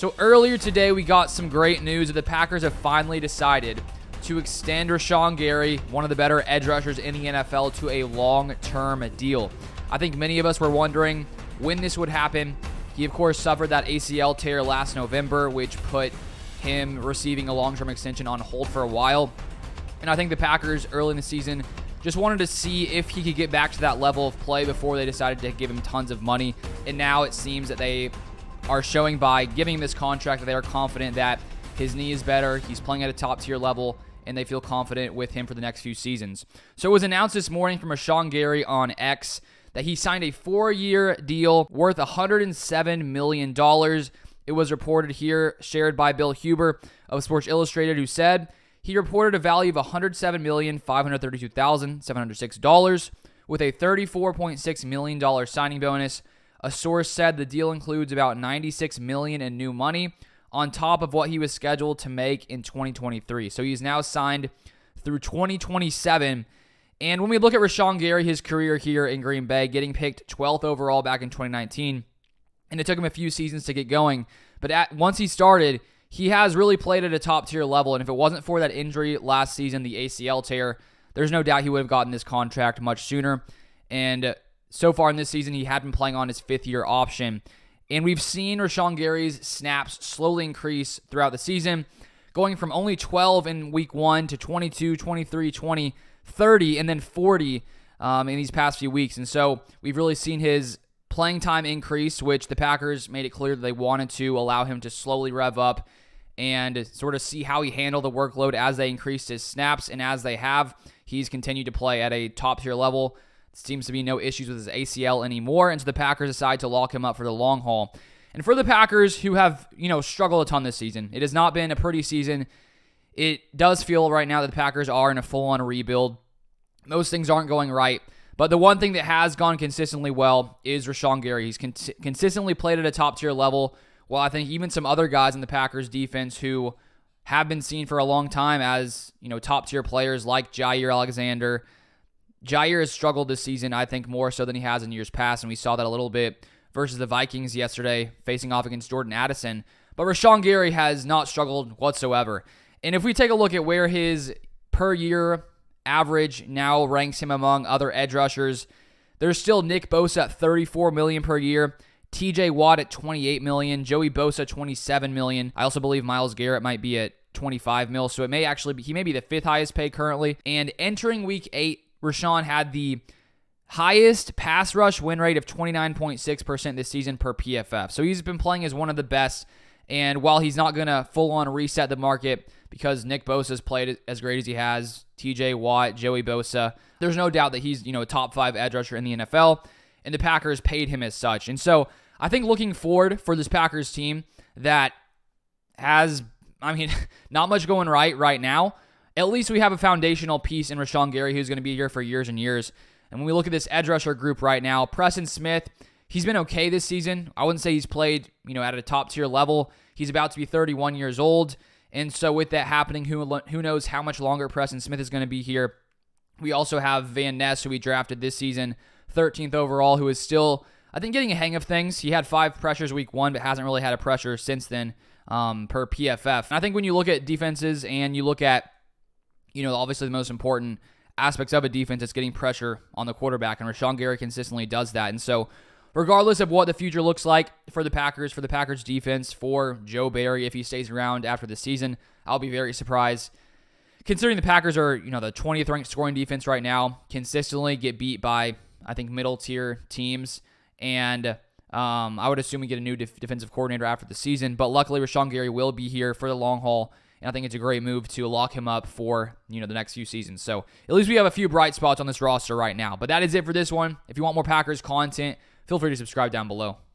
So earlier today, we got some great news that the Packers have finally decided to extend Rashan Gary, one of the better edge rushers in the NFL, to a long-term deal. I think many of us were wondering when this would happen. He, of course, suffered that ACL tear last November, which put him receiving a long-term extension on hold for a while. And I think the Packers early in the season just wanted to see if he could get back to that level of play before they decided to give him tons of money. And now it seems that they are showing by giving him this contract that they are confident that his knee is better, he's playing at a top-tier level, and they feel confident with him for the next few seasons. So it was announced this morning from Rashan Gary on X that he signed a 4-year deal worth $107 million. It was reported here, shared by Bill Huber of Sports Illustrated, who said he reported a value of $107,532,706 with a $34.6 million signing bonus. A source said the deal includes about $96 million in new money on top of what he was scheduled to make in 2023. So he's now signed through 2027. And when we look at Rashan Gary, his career here in Green Bay, getting picked 12th overall back in 2019, and it took him a few seasons to get going. But once he started, he has really played at a top-tier level. And if it wasn't for that injury last season, the ACL tear, there's no doubt he would have gotten this contract much sooner. And so far in this season, he had been playing on his 5th-year option. And we've seen Rashan Gary's snaps slowly increase throughout the season, going from only 12 in week 1 to 22, 23, 20, 30, and then 40 in these past few weeks. And so we've really seen his playing time increase, which the Packers made it clear that they wanted to allow him to slowly rev up and sort of see how he handled the workload as they increased his snaps. And as they have, he's continued to play at a top-tier level. Seems to be no issues with his ACL anymore, and so the Packers decide to lock him up for the long haul. And for the Packers, who have, struggled a ton this season, it has not been a pretty season. It does feel right now that the Packers are in a full-on rebuild. Most things aren't going right, but the one thing that has gone consistently well is Rashan Gary. He's consistently played at a top-tier level, while I think even some other guys in the Packers defense who have been seen for a long time as, top-tier players like Jair Alexander. Jair has struggled this season, I think, more so than he has in years past, and we saw that a little bit versus the Vikings yesterday, facing off against Jordan Addison. But Rashan Gary has not struggled whatsoever. And if we take a look at where his per-year average now ranks him among other edge rushers, there's still Nick Bosa at $34 million per year, TJ Watt at $28 million, Joey Bosa $27 million. I also believe Myles Garrett might be at $25 million, so it may actually be, he may be the 5th highest paid currently. And entering Week 8, Rashan had the highest pass rush win rate of 29.6% this season per PFF. So he's been playing as one of the best. And while he's not going to full-on reset the market because Nick Bosa's played as great as he has, TJ Watt, Joey Bosa, there's no doubt that he's, a top 5 edge rusher in the NFL, and the Packers paid him as such. And so I think looking forward for this Packers team that has, not much going right now, at least we have a foundational piece in Rashan Gary who's going to be here for years and years. And when we look at this edge rusher group right now, Preston Smith, he's been okay this season. I wouldn't say he's played, at a top-tier level. He's about to be 31 years old. And so with that happening, who knows how much longer Preston Smith is going to be here. We also have Van Ness, who we drafted this season, 13th overall, who is still, I think, getting a hang of things. He had 5 pressures week 1, but hasn't really had a pressure since then per PFF. And I think when you look at defenses and you look at obviously the most important aspects of a defense is getting pressure on the quarterback, and Rashan Gary consistently does that. And so regardless of what the future looks like for the Packers defense, for Joe Barry, if he stays around after the season, I'll be very surprised. Considering the Packers are, the 20th ranked scoring defense right now, consistently get beat by, I think, middle-tier teams. And I would assume we get a new defensive coordinator after the season. But luckily, Rashan Gary will be here for the long haul. And I think it's a great move to lock him up for, the next few seasons. So at least we have a few bright spots on this roster right now. But that is it for this one. If you want more Packers content, feel free to subscribe down below.